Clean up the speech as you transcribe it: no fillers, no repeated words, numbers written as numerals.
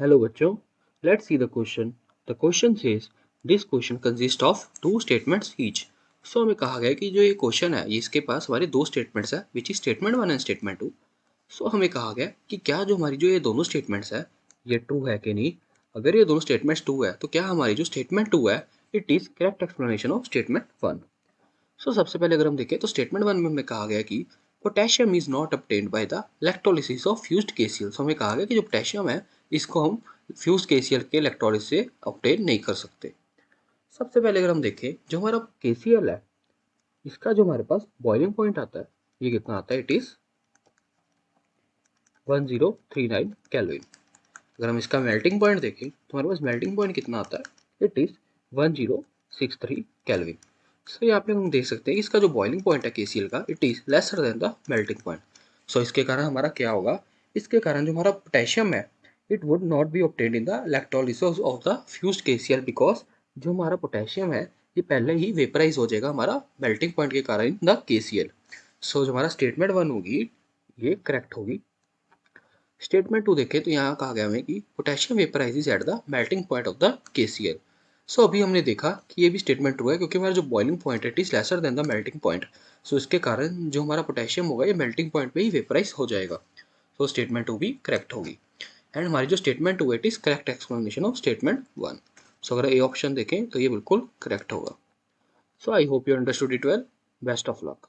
Hello बच्चों, let's see the question. The question says this question consists of two statements each. So हमें कहा गया कि जो ये क्वेश्चन है ये इसके पास हमारे दो स्टेटमेंट्स है which is statement one and statement two. So हमें कहा गया कि क्या जो हमारी जो ये दोनों स्टेटमेंट्स है ये ट्रू है कि नहीं. अगर ये दोनों स्टेटमेंट्स ट्रू है तो क्या हमारी जो स्टेटमेंट टू है it is correct explanation of statement one. So सबसे पहले अगर हम देखें तो स्टेटमेंट वन में हमें कहा गया कि potassium is not obtained by the electrolysis of fused KCl. So हमें कहा गया कि जो पोटेशियम है इसको हम फ्यूज केसीएल के इलेक्ट्रोलिस से ऑब्टेन नहीं कर सकते. सबसे पहले अगर हम देखें जो हमारा केसीएल है इसका जो हमारे पास बॉइलिंग पॉइंट आता है ये कितना आता है, इट इज 1039 केल्विन. अगर हम इसका मेल्टिंग पॉइंट देखें तो हमारे पास मेल्टिंग पॉइंट कितना आता है, इट इज 1063 केल्विन. सो यहाँ पे हम देख सकते हैं कि इसका जो बॉइलिंग पॉइंट है केसीएल का it is lesser than the melting point. So इसके कारण हमारा क्या होगा, इसके कारण जो हमारा पोटेशियम है it would not be obtained in the electrolysis of the fused KCL because जो हमारा पोटेशियम है ये पहले ही वेपराइज हो जाएगा हमारा मेल्टिंग पॉइंट के कारण इन द केसीएल. सो जो हमारा स्टेटमेंट वन होगी ये करेक्ट होगी. स्टेटमेंट टू देखें तो यहाँ कहा गया हमें कि potassium vaporizes at the melting point of the KCl. So अभी हमने देखा कि ये भी स्टेटमेंट ट्रू है क्योंकि हमारा जो बॉइलिंग पॉइंट है it is lesser than the melting point. So इसके कारण जो हमारा पोटेशियम होगा ये मेल्टिंग पॉइंट पे ही वेपराइज हो जाएगा. सो स्टेटमेंट टू भी करेक्ट होगी. एंड हमारी जो स्टेटमेंट टू है it is correct explanation of statement one. So अगर ए ऑप्शन देखें तो ये बिल्कुल करेक्ट होगा. So I hope you understood it well. Best of luck.